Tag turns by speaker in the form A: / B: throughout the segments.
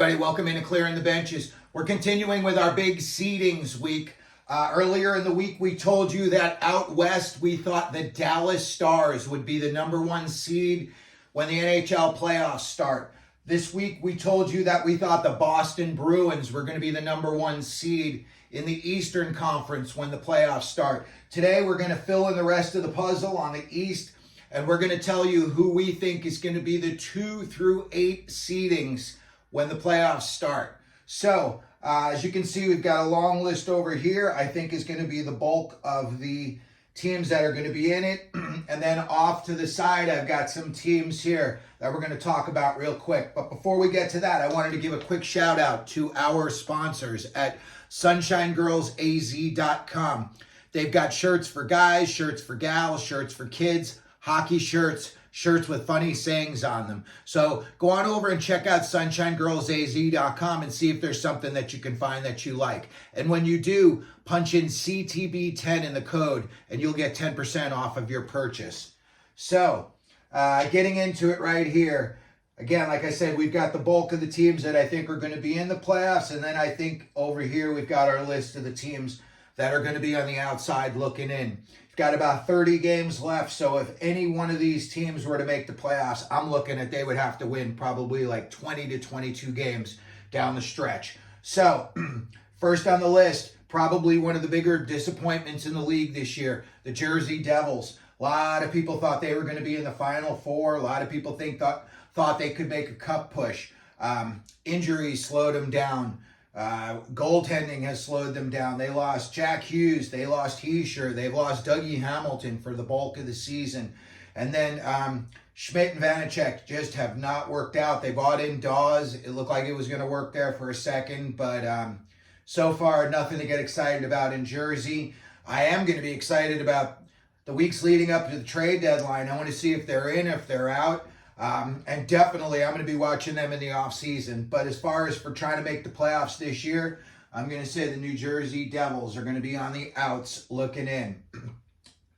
A: Everybody, welcome in to Clearing the Benches. We're continuing with our big seedings week. Earlier in the week, we told you that out west, we thought the Dallas Stars would be the #1 seed when the NHL playoffs start. This week, we told you that we thought the Boston Bruins were going to be the #1 seed in the Eastern Conference when the playoffs start. Today, we're going to fill in the rest of the puzzle on the East, and we're going to tell you who we think is going to be the 2 through 8 seedings when the playoffs start. So, as you can see, we've got a long list over here. I think is going to be the bulk of the teams that are going to be in it. And then off to the side, I've got some teams here that we're going to talk about real quick. But before we get to that, I wanted to give a quick shout out to our sponsors at SunshineGirlsAZ.com. They've got shirts for guys, shirts for gals, shirts for kids, hockey shirts, shirts with funny sayings on them. So go on over and check out SunshineGirlsAZ.com and see if there's something that you can find that you like. And when you do, punch in CTB10 in the code and you'll get 10% off of your purchase. So getting into it right here. Again, like I said, we've got the bulk of the teams that I think are going to be in the playoffs. And then I think over here we've got our list of the teams that are going to be on the outside looking in. Got about 30 games left, so if any one of these teams were to make the playoffs, I'm looking at they would have to win probably like 20 to 22 games down the stretch. So, first on the list, probably one of the bigger disappointments in the league this year, the Jersey Devils. A lot of people thought they were going to be in the Final Four. A lot of people thought they could make a cup push. Injuries slowed them down. Goaltending has slowed them down. They lost Jack Hughes. They lost Heischer. They've lost Dougie Hamilton for the bulk of the season. And then Schmidt and Vanacek just have not worked out. They bought in Dawes. It looked like it was going to work there for a second. But so far, nothing to get excited about in Jersey. I am going to be excited about the weeks leading up to the trade deadline. I want to see if they're in, if they're out. And definitely, I'm going to be watching them in the offseason. But as far as for trying to make the playoffs this year, I'm going to say the New Jersey Devils are going to be on the outs looking in.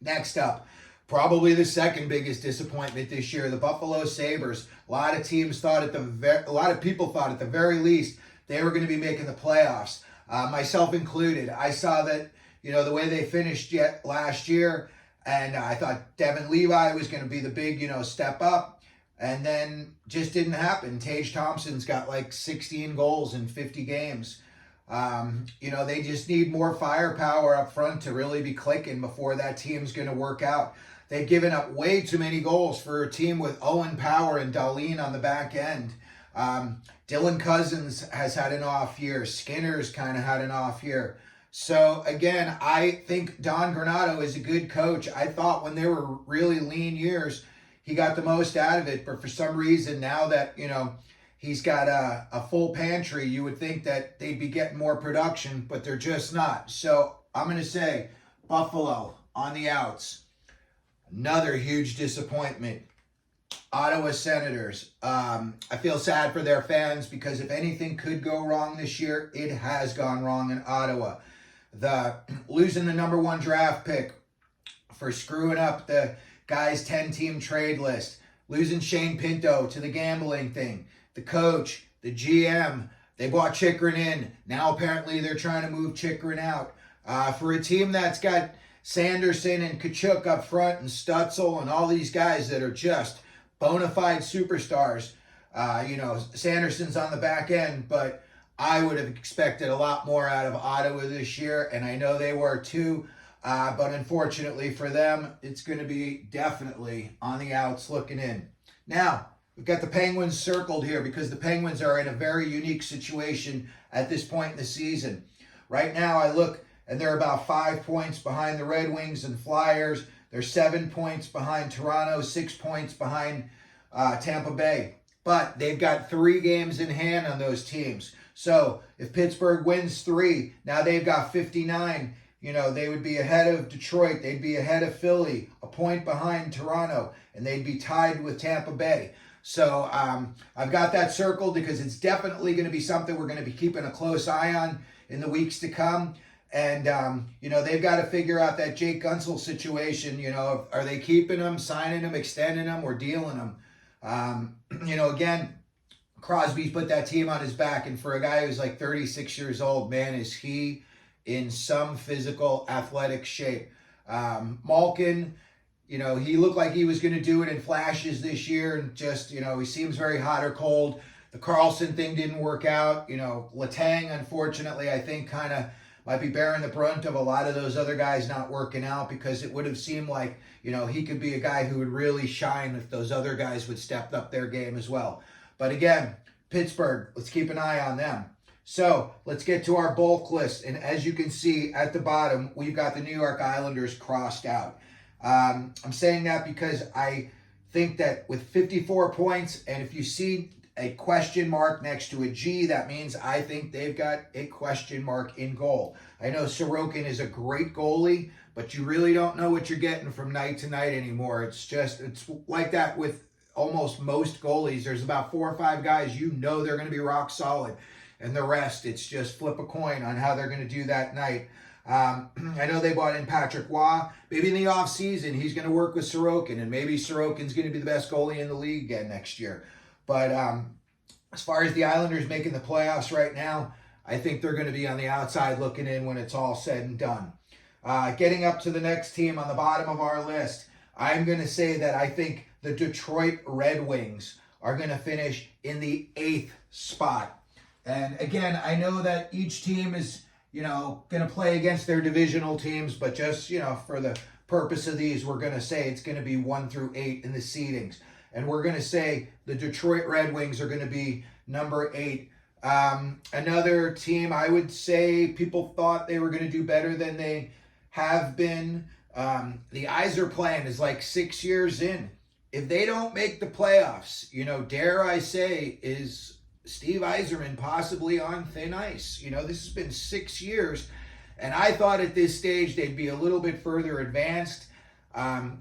A: Next up, probably the second biggest disappointment this year, the Buffalo Sabres. A lot of people thought at the very least they were going to be making the playoffs, myself included. I saw that, the way they finished last year, and I thought Devin Levi was going to be the big, step up. And then just didn't happen. Tage Thompson's got like 16 goals in 50 games. They just need more firepower up front to really be clicking before that team's going to work out. They've given up way too many goals for a team with Owen Power and Dahlin on the back end. Dylan Cousins has had an off year. Skinner's kind of had an off year. So again, I think Don Granato is a good coach. I thought when there were really lean years, he got the most out of it, but for some reason now that, he's got a full pantry, you would think that they'd be getting more production, but they're just not. So I'm going to say Buffalo on the outs. Another huge disappointment. Ottawa Senators. I feel sad for their fans because if anything could go wrong this year, it has gone wrong in Ottawa. Losing the #1 draft pick for screwing up the guys' 10-team trade list, losing Shane Pinto to the gambling thing, the coach, the GM, they brought Chychrun in. Now apparently they're trying to move Chychrun out. For a team that's got Sanderson and Kachuk up front and Stutzel and all these guys that are just bona fide superstars, Sanderson's on the back end, but I would have expected a lot more out of Ottawa this year, and I know they were too. But unfortunately for them, it's going to be definitely on the outs looking in. Now, we've got the Penguins circled here because the Penguins are in a very unique situation at this point in the season. Right now, I look, and they're about 5 points behind the Red Wings and Flyers. They're 7 points behind Toronto, 6 points behind Tampa Bay. But they've got 3 games in hand on those teams. So if Pittsburgh wins 3, now they've got 59. They would be ahead of Detroit. They'd be ahead of Philly, a point behind Toronto, and they'd be tied with Tampa Bay. So I've got that circled because it's definitely going to be something we're going to be keeping a close eye on in the weeks to come. And, they've got to figure out that Jake Gunsel situation. Are they keeping him, signing him, extending him, or dealing him? Again, Crosby's put that team on his back, and for a guy who's like 36 years old, man, is he in some physical athletic shape. Malkin, he looked like he was going to do it in flashes this year, and just, he seems very hot or cold. The Carlson thing didn't work out. Letang, unfortunately, I think kind of might be bearing the brunt of a lot of those other guys not working out, because it would have seemed like, he could be a guy who would really shine if those other guys would step up their game as well. But again, Pittsburgh, let's keep an eye on them. So let's get to our bulk list. And as you can see at the bottom, we've got the New York Islanders crossed out. I'm saying that because I think that with 54 points, and if you see a question mark next to a G, that means I think they've got a question mark in goal. I know Sorokin is a great goalie, but you really don't know what you're getting from night to night anymore. It's like that with almost most goalies. There's about 4 or 5 guys they're going to be rock solid, and the rest, it's just flip a coin on how they're going to do that night. I know they bought in Patrick Waugh. Maybe in the offseason, he's going to work with Sorokin, and maybe Sorokin's going to be the best goalie in the league again next year. But as far as the Islanders making the playoffs right now, I think they're going to be on the outside looking in when it's all said and done. Getting up to the next team on the bottom of our list, I'm going to say that I think the Detroit Red Wings are going to finish in the 8th spot. And again, I know that each team is, going to play against their divisional teams, but just, for the purpose of these, we're going to say it's going to be 1 through 8 in the seedings. And we're going to say the Detroit Red Wings are going to be number 8. Another team, I would say people thought they were going to do better than they have been. The Yzer plan is like 6 years in. If they don't make the playoffs, dare I say, is Steve Yzerman possibly on thin ice? This has been 6 years, and I thought at this stage they'd be a little bit further advanced.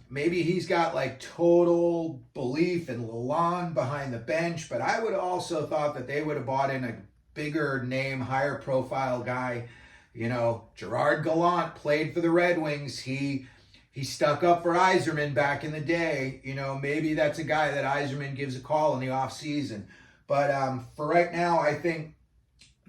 A: Maybe he's got like total belief in Lalonde behind the bench, but I would also thought that they would have bought in a bigger name, higher profile guy. Gerard Gallant played for the Red Wings. He stuck up for Yzerman back in the day. Maybe that's a guy that Yzerman gives a call in the offseason. But for right now, I think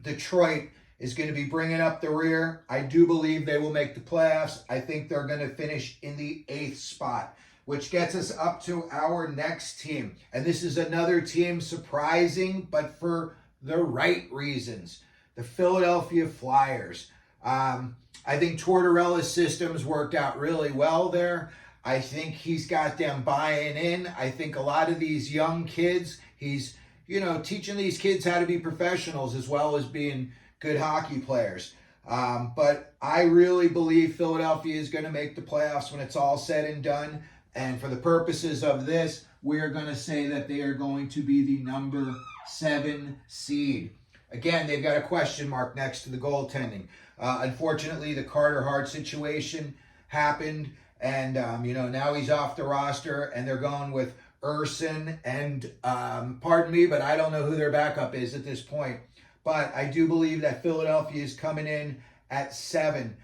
A: Detroit is going to be bringing up the rear. I do believe they will make the playoffs. I think they're going to finish in the 8th spot, which gets us up to our next team. And this is another team surprising, but for the right reasons. The Philadelphia Flyers. I think Tortorella's systems worked out really well there. I think he's got them buying in. I think a lot of these young kids, he's, teaching these kids how to be professionals as well as being good hockey players. But I really believe Philadelphia is going to make the playoffs when it's all said and done. And for the purposes of this, we're going to say that they are going to be the number 7 seed. Again, they've got a question mark next to the goaltending. Unfortunately, the Carter Hart situation happened, and now he's off the roster, and they're going with Urson and pardon me, but I don't know who their backup is at this point. But I do believe that Philadelphia is coming in at 7.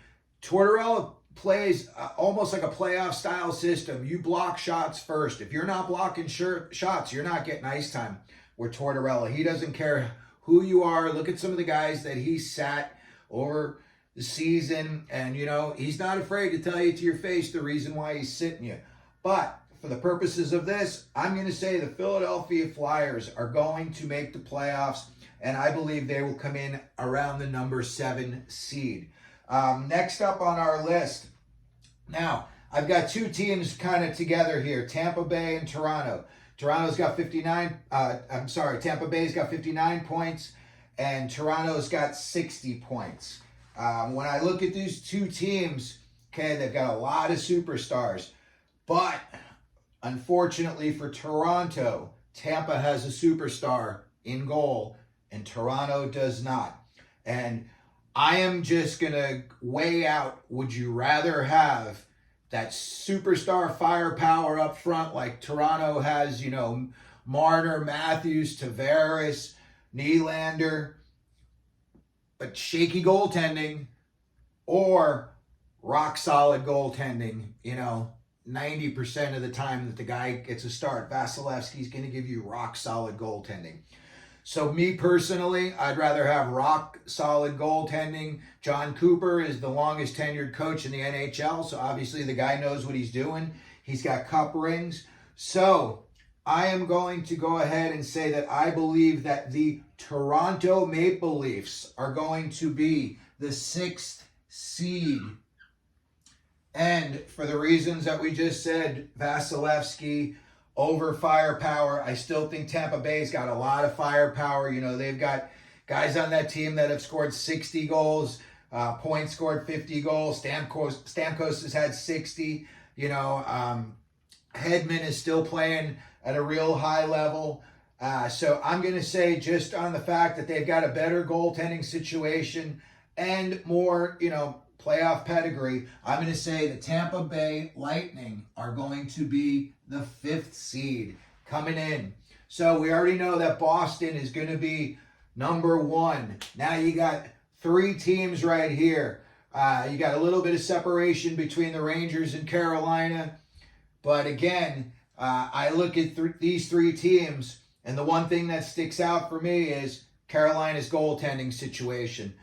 A: Tortorella plays almost like a playoff style system. You block shots first. If you're not blocking shots, you're not getting ice time with Tortorella. He doesn't care who you are. Look at some of the guys that he sat over the season, and he's not afraid to tell you to your face the reason why he's sitting you. But for the purposes of this, I'm going to say the Philadelphia Flyers are going to make the playoffs, and I believe they will come in around the number 7 seed. Next up on our list, now I've got 2 teams kind of together here, Tampa Bay and Toronto. Tampa Bay's got 59 points, and Toronto's got 60 points. When I look at these 2 teams, okay, they've got a lot of superstars, but unfortunately for Toronto, Tampa has a superstar in goal, and Toronto does not. And I am just going to weigh out, would you rather have that superstar firepower up front like Toronto has, Marner, Matthews, Tavares, Nylander, but shaky goaltending, or rock solid goaltending, 90% of the time that the guy gets a start. Vasilevsky's going to give you rock solid goaltending. So me personally, I'd rather have rock solid goaltending. John Cooper is the longest tenured coach in the NHL, so obviously the guy knows what he's doing. He's got cup rings. So I am going to go ahead and say that I believe that the Toronto Maple Leafs are going to be the 6th seed. And for the reasons that we just said, Vasilevsky over firepower. I still think Tampa Bay's got a lot of firepower. You know, they've got guys on that team that have scored 60 goals, Point scored 50 goals. Stamkos has had 60. You know, Hedman is still playing at a real high level. So I'm going to say, just on the fact that they've got a better goaltending situation and more, you know, playoff pedigree, I'm going to say the Tampa Bay Lightning are going to be the 5th seed coming in. So we already know that Boston is going to be number 1. Now you got 3 teams right here. You got a little bit of separation between the Rangers and Carolina. But again, I look at these 3 teams, and the one thing that sticks out for me is Carolina's goaltending situation.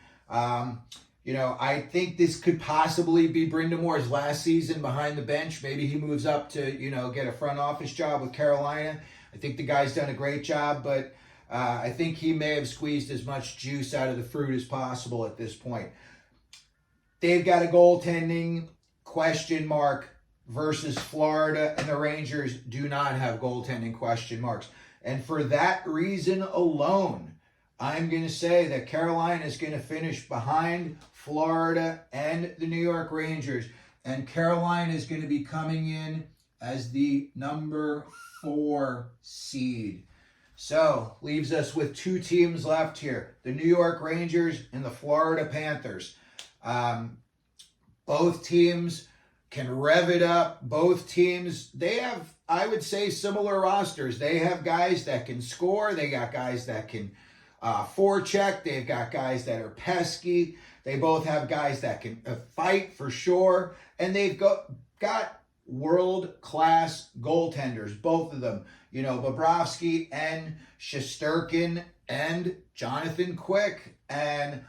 A: You know, I think this could possibly be Brindamore's last season behind the bench. Maybe he moves up to, you know, get a front office job with Carolina. I think the guy's done a great job, but I think he may have squeezed as much juice out of the fruit as possible at this point. They've got a goaltending question mark versus Florida, and the Rangers do not have goaltending question marks. And for that reason alone, I'm going to say that Carolina is going to finish behind Florida and the New York Rangers. And Carolina is going to be coming in as the number 4 seed. So, leaves us with 2 teams left here. The New York Rangers and the Florida Panthers. Both teams can rev it up. Both teams, they have, I would say, similar rosters. They have guys that can score. They got guys that can forecheck. They've got guys that are pesky. They both have guys that can fight for sure. And they've got world-class goaltenders, both of them. You know, Bobrovsky and Shesterkin and Jonathan Quick. And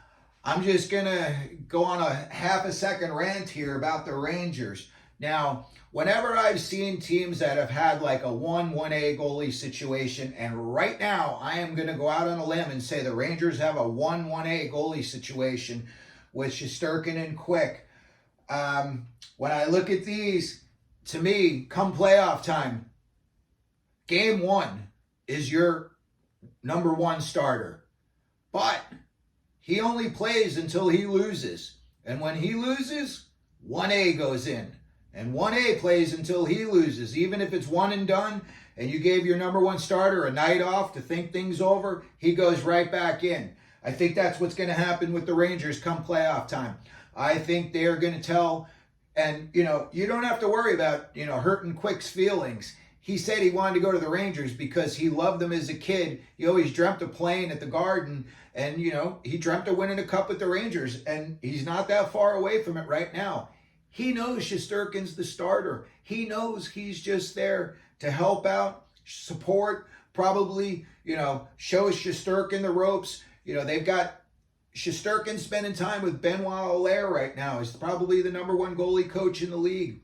A: I'm just going to go on a half a second rant here about the Rangers. Now, whenever I've seen teams that have had like a 1-1A goalie situation, and right now I am going to go out on a limb and say the Rangers have a 1-1A goalie situation with Shesterkin and Quick. When I look at these, to me, come playoff time, game 1 is your number 1 starter. But he only plays until he loses. And when he loses, 1A goes in. And 1A plays until he loses. Even if it's one and done, and you gave your number 1 starter a night off to think things over, he goes right back in. I think that's what's going to happen with the Rangers come playoff time. I think they are going to tell, and, you know, you don't have to worry about, you know, hurting Quick's feelings. He said he wanted to go to the Rangers because he loved them as a kid. He always dreamt of playing at the Garden, and, you know, he dreamt of winning a cup with the Rangers, and he's not that far away from it right now. He knows Shesterkin's the starter. He knows he's just there to help out, support, probably, you know, show Shesterkin the ropes. You know, they've got Shesterkin spending time with Benoit Allaire right now. He's probably the number 1 goalie coach in the league.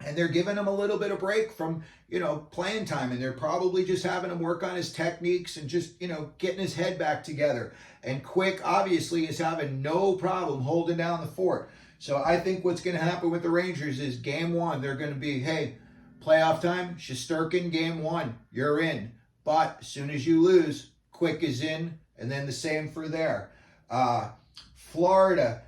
A: And they're giving him a little bit of break from, you know, playing time. And they're probably just having him work on his techniques and just, you know, getting his head back together. And Quick, obviously, is having no problem holding down the fort. So I think what's going to happen with the Rangers is game 1, they're going to be, hey, playoff time, Shesterkin, game 1, you're in. But as soon as you lose, Quick is in, and then the same for there. Florida,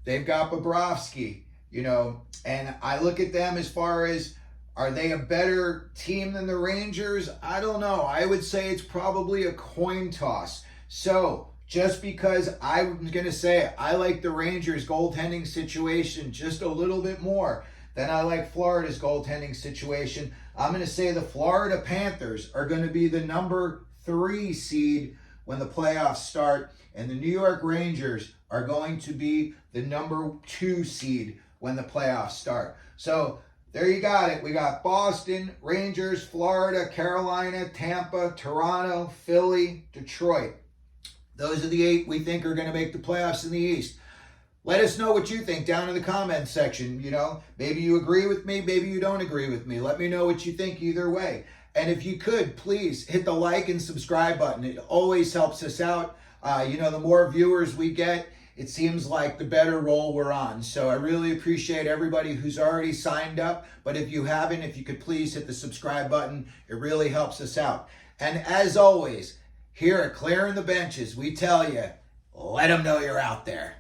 A: they've got Bobrovsky, you know, and I look at them as far as, are they a better team than the Rangers? I don't know. I would say it's probably a coin toss. So just because I'm going to say I like the Rangers' goaltending situation just a little bit more than I like Florida's goaltending situation, I'm going to say the Florida Panthers are going to be the number 3 seed when the playoffs start, and the New York Rangers are going to be the number 2 seed when the playoffs start. So There you got it. We got Boston, Rangers, Florida, Carolina, Tampa, Toronto, Philly, Detroit. Those are the 8 we think are going to make the playoffs in the East. Let us know what you think down in the comments section. Maybe you agree with me, maybe you don't agree with me. Let me know what you think either way. And if you could, please hit the like and subscribe button. It always helps us out. The more viewers we get, it seems like the better role we're on. So I really appreciate everybody who's already signed up. But if you haven't, if you could please hit the subscribe button, it really helps us out. And as always, here at Clearing the Benches, we tell you, let them know you're out there.